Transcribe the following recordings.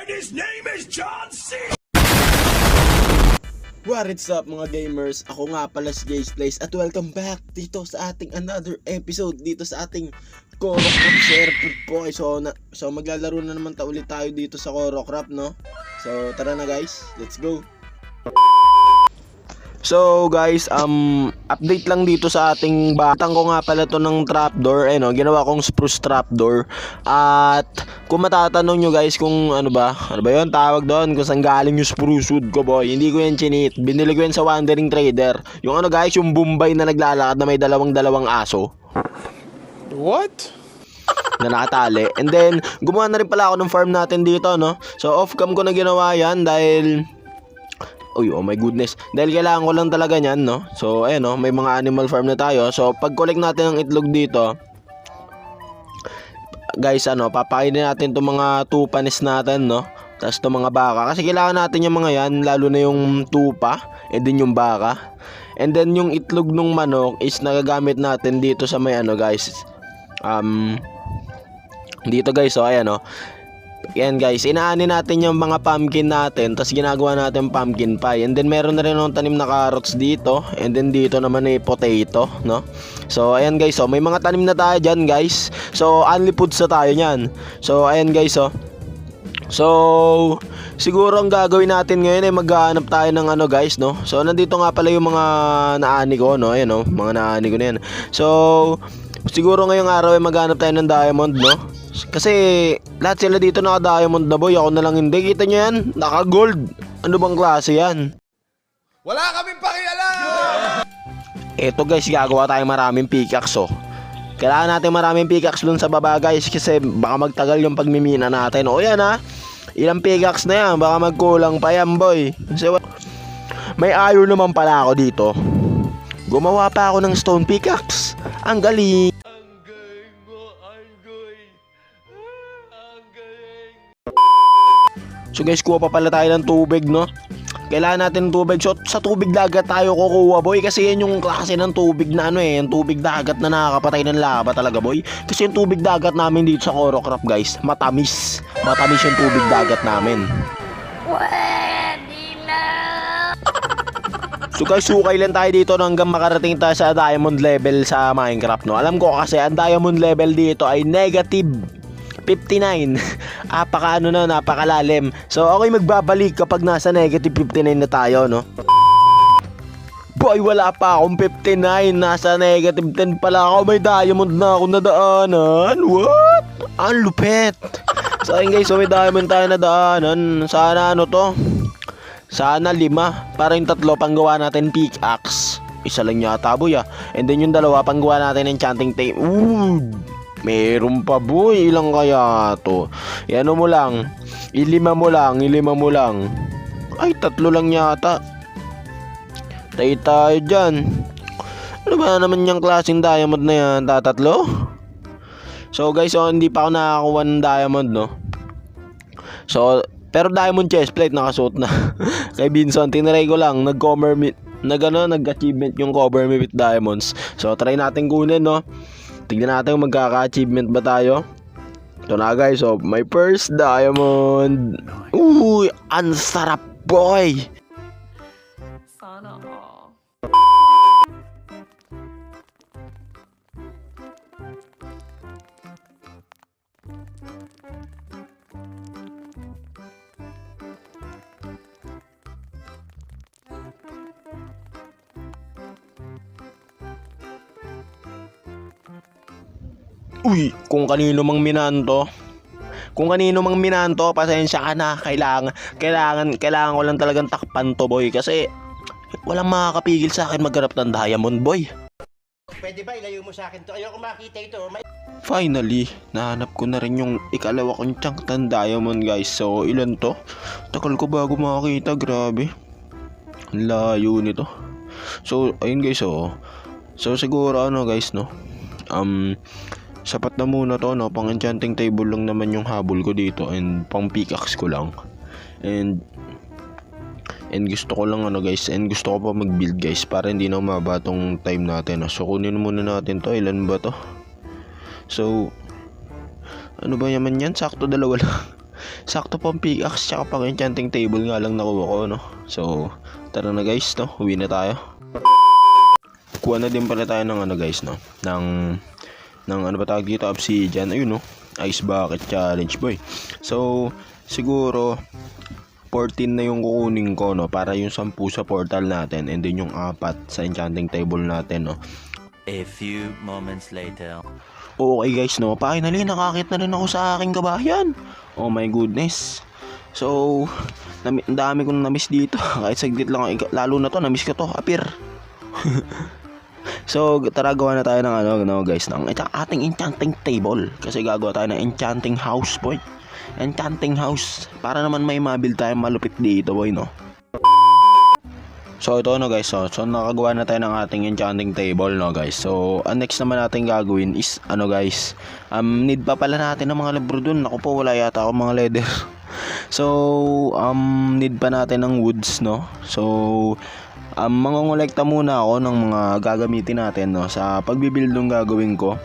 And his name is John C. What's up mga gamers? Ako nga pala si Jay's Place at welcome back dito sa ating another episode dito sa ating Korokrap server po. So maglalaro na naman ulit tayo dito sa Korokrap, no? So tara na guys, let's go. So guys, update lang dito sa ating batang ko nga pala to ng trapdoor, ginawa kong spruce trapdoor. At kung matatanong nyo guys kung ano ba yun tawag doon, kung saan galing yung spruce wood ko boy, hindi ko yan chinit, binili ko yan sa Wandering Trader. Yung guys, yung Bombay na naglalakad na may dalawang aso. What? Na nakatali. And then, gumawa na rin pala ako ng farm natin dito, no? So off-cam ko na ginawa yan dahil oh my goodness. Dahil kailangan ko lang talaga niyan, no? So, ayan, no? May mga animal farm na tayo. So, pag-collect natin ng itlog dito, guys, papakainin natin itong mga tupanis natin, no? Tapos itong mga baka. Kasi kailangan natin yung mga yan, lalo na yung tupa, and din yung baka. And then, yung itlog ng manok is nagagamit natin dito sa may guys. Dito, guys, ayan, no? Yan guys, inaani natin yung mga pumpkin natin, tapos ginagawa natin pumpkin pie. And then meron na rin akong tanim na carrots dito. And then dito naman ay potato, no? So ayan guys, may mga tanim na tayo dyan guys. So only foods na tayo nyan. So ayan guys, so siguro ang gagawin natin ngayon ay maghahanap tayo ng guys, no? So nandito nga pala yung mga naani ko, no? Ayan, no? Mga naani ko na yan. So siguro ngayong araw ay maghanap tayo ng diamond, no? Kasi lahat sila dito naka-diamond na boy, ako na lang hindi. Kita nyo yan? Naka-gold. Ano bang klase yan? Wala kaming pakialam! Eto guys, gagawa tayo maraming pickaxe, Kailangan natin maraming pickaxe dun sa baba guys, kasi baka magtagal yung pagmimina natin. O yan ilang pickaxe na yan, baka magkulang pa yan boy. Kasi may iron naman pala ako dito. Gumawa pa ako ng stone pickaxe. Ang galing. So guys, kuha pa pala tayo ng tubig, no? Kailangan natin ng tubig. So sa tubig dagat tayo kukuha boy, kasi yan yung klase ng tubig na yung tubig dagat na nakakapatay ng lava talaga boy. Kasi yung tubig dagat namin dito sa Korokrap guys, matamis. Matamis yung tubig dagat namin. Pwede na! So guys, sukay lang tayo dito hanggang makarating tayo sa diamond level sa Minecraft, no? Alam ko kasi ang diamond level dito ay negative 59. Napakalalim. So okay, magbabalik kapag nasa negative 59 na tayo, no? Boy, wala pa akong 59. Nasa negative 10 pala ako. May diamond na ako nadaanan. What? Ang lupet. So ayun guys, may diamond tayo nadaanan. Sana to? Sana 5. Para yung 3 panggawa natin pickaxe. Isa lang yata boy And then yung 2 panggawa natin enchanting table. Ooh, meron pa boy, ilang kaya to? Ano mo lang, ilima mo lang. Ay, 3 lang yata. Tayo dyan. Ano ba naman yung klaseng diamond na yan? Tatlo? So guys, hindi pa ako nakakuha ng diamond, no? So, pero diamond chestplate nakasuot na. Kay Binson, tinaray ko lang, nag-achievement yung cover me with diamonds. So, try natin kunin, no? Tignan natin kung magkaka-achievement ba tayo. Ito na guys, my first diamond. Uy, ang sarap boy. Sana all. Uy, kung kanino mang minanto, pasensya ka na. Kailangan ko lang talagang takpan to boy, kasi walang makakapigil sa akin maghanap ng diamond boy. Pwede ba ilayo mo sa akin to? Ayoko makita ito. Finally, nahanap ko na rin yung ikalawa kong chunk ng diamond guys. So ilan to? Takal ko bago makakita, grabe. Ang layo nito. So ayun guys, so siguro guys, no? Sapat na muna to, no? Pang enchanting table lang naman yung habol ko dito, and pang pickaxe ko lang. And gusto ko lang guys, and gusto ko pa mag-build guys para hindi na umaba tong time natin. So kunin muna natin to. Ilan ba to? So ano ba naman yan? Sakto 2 lang. sakto pang pickaxe tsaka pang enchanting table nga lang nakuha ko, no. So, tara na guys, no. Uwi na tayo. Kuha na din pala tayo ng ano guys, no. Ng ano ba tawag dito, obsidian. Ayun, no. Ice bucket challenge, boy. So, siguro 14 na yung kukunin ko, no, para yung 10 sa portal natin and then yung 4 sa enchanting table natin, no. A few moments later. Okay guys, no, finally nakakit na rin ako sa aking kabahayan. Oh my goodness. So, ang dami kong na-miss dito. Kahit saglit lang, lalo na to, na-miss ko to, apir. So, tara gawa na tayo ng ano, no, guys, ng ating enchanting table. Kasi gagawa tayo ng enchanting house, boy. Enchanting house. Para naman may mabuild tayo malupit dito, boy, no. So ito, no guys, so nakagawa na tayo ng ating enchanting table, no guys. So ang next naman natin gagawin is ano guys, need pa pala natin ng mga libro dun. Ako po, wala yata ako mga leather. So need pa natin ng woods, no. So mangongolekta muna ako ng mga gagamitin natin, no, sa pagbibuild ng gagawin ko.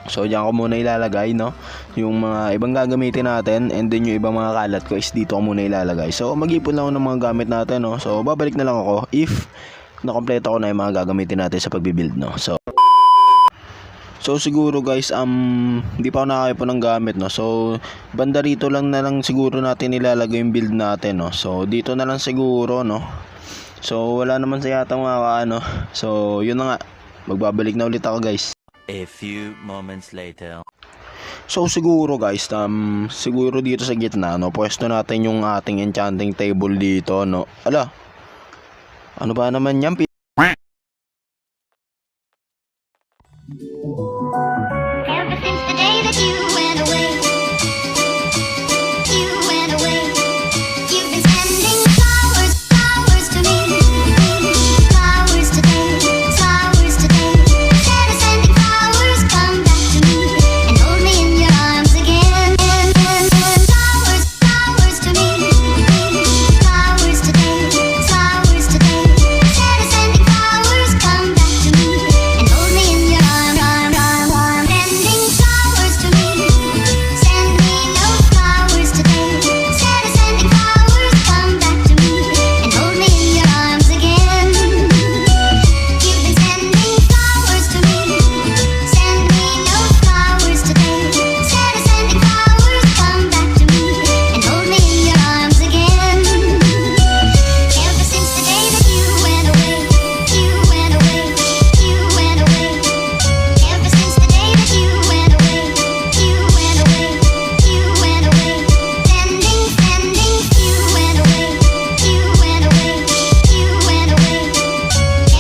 So diyan ko muna ilalagay, no, yung mga ibang gagamitin natin, and then yung ibang mga kalat ko is dito ko muna ilalagay. So mag-ipon lang ako ng mga gamit natin, no. So babalik na lang ako if nakompleto ko na yung mga gagamitin natin sa pagbibuild, no. So siguro guys, hindi pa ako nakakaipon ng gamit, no. So banda rito lang na lang siguro natin ilalagay yung build natin, no. So dito na lang siguro, no. So wala naman sa yata mga ano. So yun na nga, magbabalik na ulit ako guys. A few moments later. So siguro guys, siguro dito sa gitna, no, pwesto natin yung ating enchanting table dito, no. Ala, ano ba naman yan? Ever since the day that you went away, you've been sending flowers, flowers to me, flowers today, flowers today. Instead of sending flowers, come back to me and hold me in your arms again. Flowers, flowers to me, flowers today, flowers today. Instead of sending flowers, come back to me and hold me in your arms. Sending flowers to me, send me no flowers today. Instead of sending flowers, come back to me and hold me in your arms again. You've been sending flowers to me, send me no flowers today. Instead of sending flowers, come back to me and hold me in your arms again. Ever since the day that you went away, you went away, you went away. Ever since the day that you went away, you went away, you went away. Sending, you went away, you went away, you went away.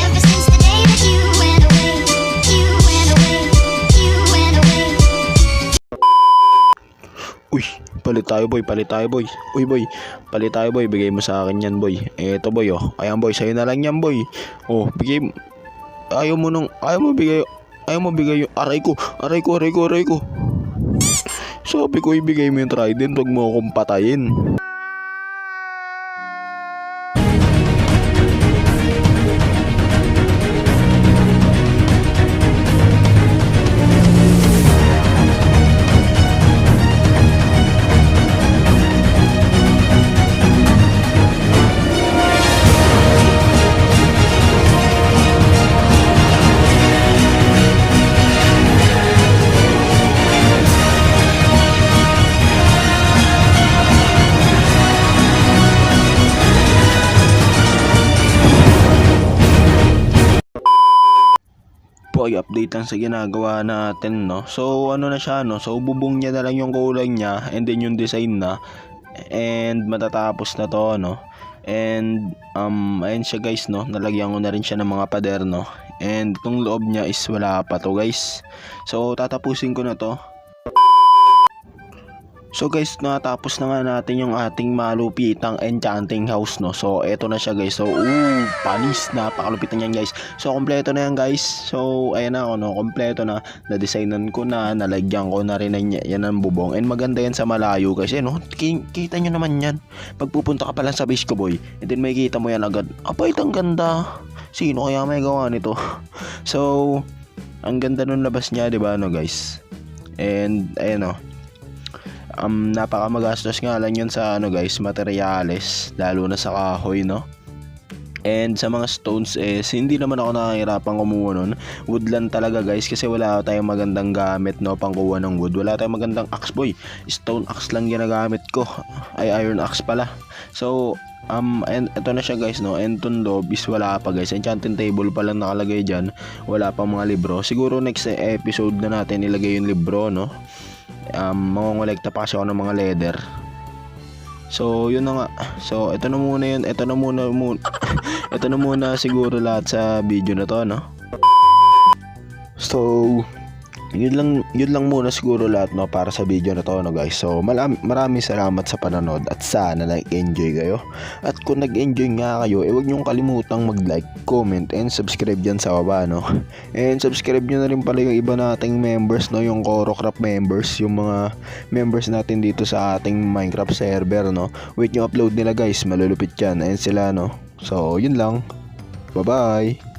Ever since the day that you went away, you went away, you went away. Uy, palit tayo boy, palit tayo boy. Uy boy, palit tayo boy, bigay mo sa akin yan boy. Eto boy, oh. Ayan boy, sa'yo na lang yan boy. Oh, bigay mo. Ayaw mo bigay yung aray ko. Sabi ko ibigay mo yung trident, wag mo akong patayin. Boy, update lang sa ginagawa natin, no. So ano na siya, no. So bubong niya na lang yung kulay niya, and then yung design na, and matatapos na to, no. And ayun siya guys, no. Nalagyan ko na rin siya ng mga pader, no. And itong loob niya is wala pa to guys. So tatapusin ko na to. So guys, natapos na nga natin yung ating malupitang enchanting house, no. So eto na siya guys. So panis, napakalupit na yan guys. So kompleto na yan guys. So ayan na ako, no. Kompleto na, na-designan ko na, nalagyan ko na rin yan ang bubong. And maganda yan sa malayo guys, no. Kita nyo naman yan. Pagpupunta ka pa lang sa base ko boy, and then may kita mo yan agad. Abay, ang ganda. Sino kaya may gawa nito? So ang ganda nung labas niya, 'di ba, no guys. And ayan, no. napaka magastos nga lang yun sa ano guys, materyales, lalo na sa kahoy, no? And sa mga stones hindi naman ako nakahirapan kumuha nun. Wood lang talaga guys, kasi wala tayong magandang gamit, no, pangkuha ng wood. Wala tayong magandang axe boy. Stone axe lang ginagamit ko. Ay, iron axe pala. So and ito na siya guys, no. Enton Lobis wala pa guys. Enchanting table pa lang nakalagay dyan. Wala pa mga libro. Siguro next episode na natin ilagay yung libro, no. Mangongolekta pa kasi ako ng mga leather. So yun na nga. So ito na muna yun. Ito na muna siguro lahat sa video na to, no. So yun lang muna siguro lahat, no, para sa video na to, no guys. So maraming salamat sa panonood at sana nag-enjoy kayo. At kung nag-enjoy nga kayo, huwag niyong kalimutang mag-like, comment, and subscribe dyan sa baba, no. And subscribe nyo na rin pala yung iba nating members, no, yung Korocraft members, yung mga members natin dito sa ating Minecraft server, no. Wait yung upload nila guys, malulupit yan. And sila, no. So yun lang. Bye bye.